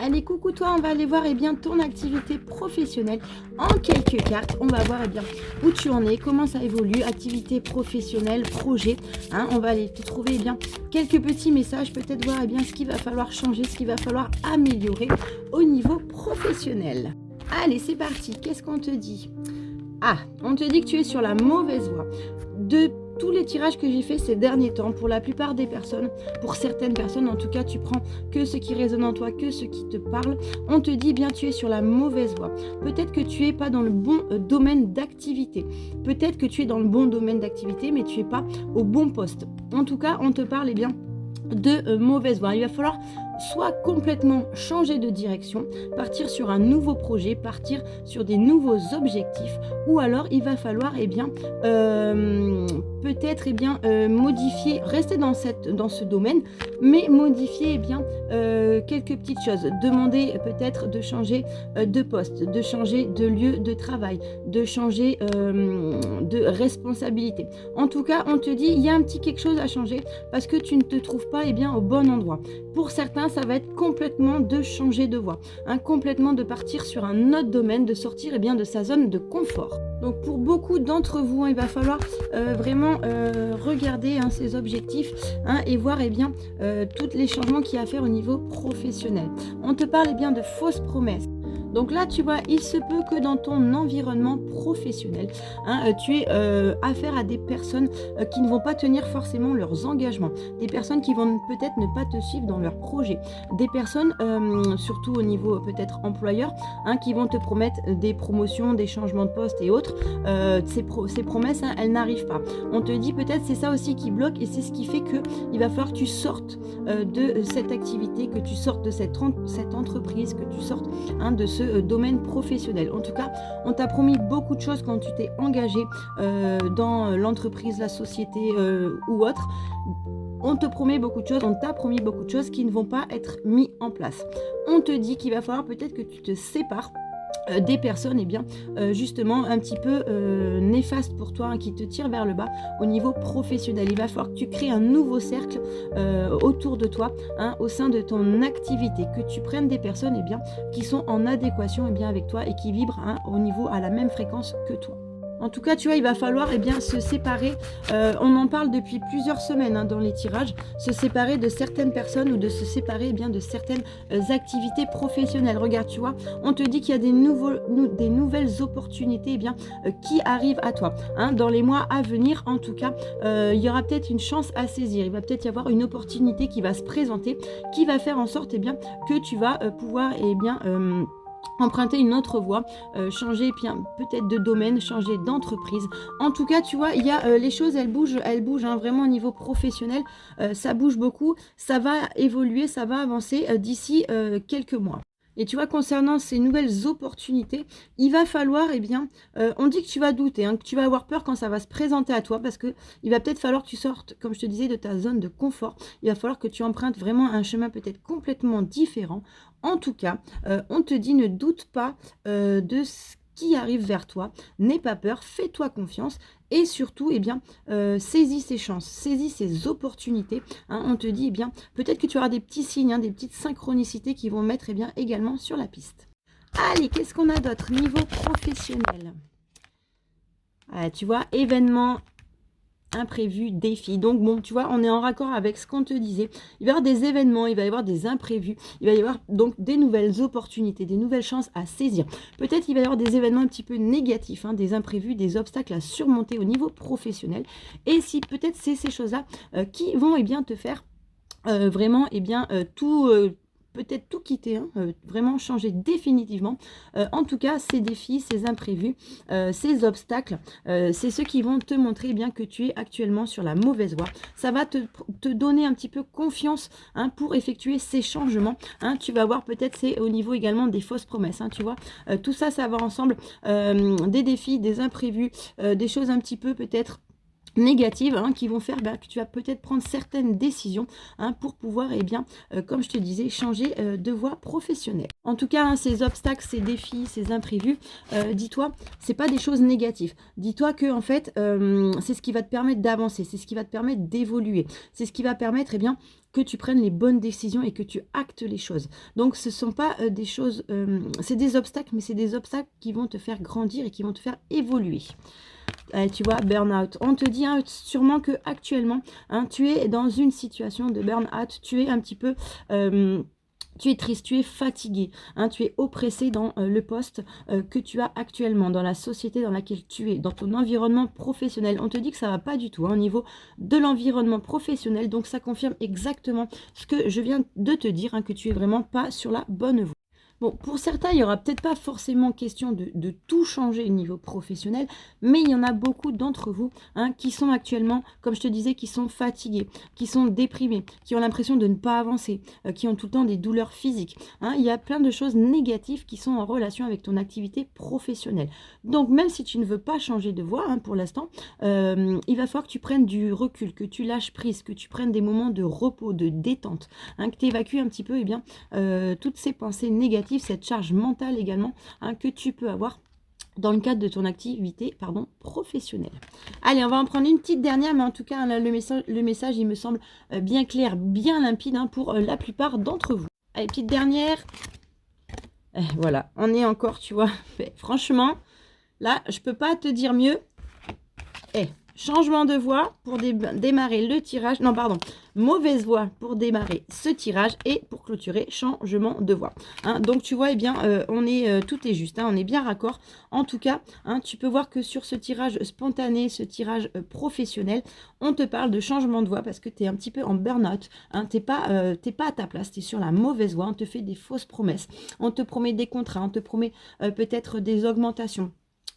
Allez, coucou toi, on va aller voir ton activité professionnelle en quelques cartes. On va voir où tu en es, comment ça évolue, activité professionnelle, projet. On va aller te trouver quelques petits messages, peut-être voir ce qu'il va falloir changer, ce qu'il va falloir améliorer au niveau professionnel. Allez, c'est parti, qu'est-ce qu'on te dit? On te dit que tu es sur la mauvaise voie. De tous les tirages que j'ai fait ces derniers temps, pour la plupart des personnes, pour certaines personnes en tout cas, tu prends que ce qui résonne en toi, que ce qui te parle. On te dit tu es sur la mauvaise voie. Peut-être que tu n'es pas dans le bon domaine d'activité. Peut-être que tu es dans le bon domaine d'activité, mais tu n'es pas au bon poste. En tout cas, on te parle de mauvaise voie. Il va falloir soit complètement changer de direction, partir sur un nouveau projet, partir sur des nouveaux objectifs, ou alors il va falloir peut-être modifier, rester dans ce domaine, mais modifier quelques petites choses. Demander peut-être de changer de poste, de changer de lieu de travail, de changer de responsabilité. En tout cas, on te dit il y a un petit quelque chose à changer parce que tu ne te trouves pas au bon endroit. Pour certains, ça va être complètement de changer de voie, complètement de partir sur un autre domaine, de sortir de sa zone de confort. Donc pour beaucoup d'entre vous, il va falloir vraiment regarder ces objectifs et voir tous les changements qu'il y a à faire au niveau professionnel. On te parle de fausses promesses. Donc là, tu vois, il se peut que dans ton environnement professionnel, tu aies affaire à des personnes qui ne vont pas tenir forcément leurs engagements, des personnes qui vont peut-être ne pas te suivre dans leurs projets, des personnes, surtout au niveau peut-être employeur, qui vont te promettre des promotions, des changements de poste et autres. Ces promesses, elles n'arrivent pas. On te dit peut-être c'est ça aussi qui bloque et c'est ce qui fait qu'il va falloir que tu sortes de cette activité, que tu sortes de cette entreprise, que tu sortes de ce domaine professionnel. En tout cas, on t'a promis beaucoup de choses quand tu t'es engagé dans l'entreprise, la société ou autre. On te promet beaucoup de choses, on t'a promis beaucoup de choses qui ne vont pas être mis en place. On te dit qu'il va falloir peut-être que tu te sépares des personnes justement un petit peu néfastes pour toi, qui te tirent vers le bas au niveau professionnel. Il va falloir que tu crées un nouveau cercle autour de toi, au sein de ton activité, que tu prennes des personnes qui sont en adéquation avec toi et qui vibrent au niveau à la même fréquence que toi. En tout cas, tu vois, il va falloir se séparer. On en parle depuis plusieurs semaines dans les tirages. Se séparer de certaines personnes ou de se séparer de certaines activités professionnelles. Regarde, tu vois, on te dit qu'il y a des nouvelles opportunités qui arrivent à toi. Dans les mois à venir, en tout cas, il y aura peut-être une chance à saisir. Il va peut-être y avoir une opportunité qui va se présenter, qui va faire en sorte que tu vas pouvoir emprunter une autre voie, changer peut-être de domaine, changer d'entreprise. En tout cas, tu vois, il y a les choses, elles bougent vraiment au niveau professionnel. Ça bouge beaucoup, ça va évoluer, ça va avancer d'ici quelques mois. Et tu vois, concernant ces nouvelles opportunités, il va falloir, on dit que tu vas douter, que tu vas avoir peur quand ça va se présenter à toi, parce que il va peut-être falloir que tu sortes, comme je te disais, de ta zone de confort. Il va falloir que tu empruntes vraiment un chemin peut-être complètement différent. En tout cas, on te dit ne doute pas de ce qui arrive vers toi, n'aie pas peur, fais-toi confiance et surtout, saisis ces chances, saisis ces opportunités. On te dit, peut-être que tu auras des petits signes, des petites synchronicités qui vont mettre également sur la piste. Allez, qu'est-ce qu'on a d'autre niveau professionnel? Tu vois, événements imprévus, défis. Donc bon, tu vois, on est en raccord avec ce qu'on te disait. Il va y avoir des événements, il va y avoir des imprévus, il va y avoir donc des nouvelles opportunités, des nouvelles chances à saisir. Peut-être il va y avoir des événements un petit peu négatifs, des imprévus, des obstacles à surmonter au niveau professionnel. Et si peut-être c'est ces choses-là qui vont te faire vraiment tout... peut-être tout quitter, vraiment changer définitivement. En tout cas, ces défis, ces imprévus, ces obstacles, c'est ceux qui vont te montrer que tu es actuellement sur la mauvaise voie. Ça va te donner un petit peu confiance pour effectuer ces changements. Tu vas voir peut-être c'est au niveau également des fausses promesses. Tu vois, tout ça, ça va ensemble. Des défis, des imprévus, des choses un petit peu peut-être négatives qui vont faire que tu vas peut-être prendre certaines décisions pour pouvoir, comme je te disais, changer de voie professionnelle. En tout cas, ces obstacles, ces défis, ces imprévus, dis-toi, c'est pas des choses négatives. Dis-toi que en fait, c'est ce qui va te permettre d'avancer, c'est ce qui va te permettre d'évoluer, c'est ce qui va permettre que tu prennes les bonnes décisions et que tu actes les choses. Donc, ce ne sont pas des choses, c'est des obstacles, mais c'est des obstacles qui vont te faire grandir et qui vont te faire évoluer. Tu vois, burn-out. On te dit sûrement que actuellement, tu es dans une situation de burn-out, tu es un petit peu... tu es triste, tu es fatigué, tu es oppressé dans le poste que tu as actuellement, dans la société dans laquelle tu es, dans ton environnement professionnel. On te dit que ça ne va pas du tout au niveau de l'environnement professionnel, donc ça confirme exactement ce que je viens de te dire, que tu es vraiment pas sur la bonne voie. Bon, pour certains, il n'y aura peut-être pas forcément question de tout changer au niveau professionnel, mais il y en a beaucoup d'entre vous qui sont actuellement, comme je te disais, qui sont fatigués, qui sont déprimés, qui ont l'impression de ne pas avancer, qui ont tout le temps des douleurs physiques. Il y a plein de choses négatives qui sont en relation avec ton activité professionnelle. Donc, même si tu ne veux pas changer de voie pour l'instant, il va falloir que tu prennes du recul, que tu lâches prise, que tu prennes des moments de repos, de détente, que tu évacues un petit peu toutes ces pensées négatives, cette charge mentale également que tu peux avoir dans le cadre de ton activité professionnelle. Allez, on va en prendre une petite dernière, mais en tout cas, le message il me semble bien clair, bien limpide pour la plupart d'entre vous. Allez, petite dernière. Voilà, on est encore, tu vois, franchement, là, je peux pas te dire mieux. Changement de voie pour démarrer le tirage. Non, pardon. Mauvaise voie pour démarrer ce tirage et pour clôturer, changement de voie. Donc, tu vois, tout est juste. On est bien raccord. En tout cas, tu peux voir que sur ce tirage spontané, ce tirage professionnel, on te parle de changement de voie parce que tu es un petit peu en burn-out. Tu n'es pas à ta place. Tu es sur la mauvaise voie. On te fait des fausses promesses. On te promet des contrats. On te promet peut-être des augmentations,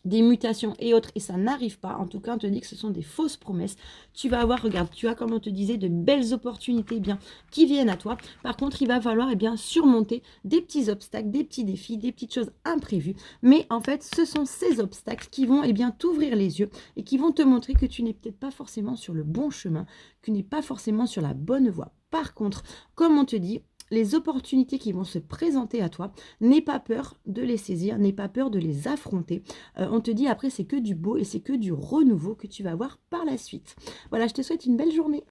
des mutations et autres, et ça n'arrive pas. En tout cas, on te dit que ce sont des fausses promesses. Tu vas avoir, regarde, tu as, comme on te disait, de belles opportunités qui viennent à toi. Par contre, il va falloir surmonter des petits obstacles, des petits défis, des petites choses imprévues. Mais en fait, ce sont ces obstacles qui vont t'ouvrir les yeux et qui vont te montrer que tu n'es peut-être pas forcément sur le bon chemin, que tu n'es pas forcément sur la bonne voie. Par contre, comme on te dit, les opportunités qui vont se présenter à toi, n'aie pas peur de les saisir, n'aie pas peur de les affronter. On te dit après, c'est que du beau et c'est que du renouveau que tu vas avoir par la suite. Voilà, je te souhaite une belle journée.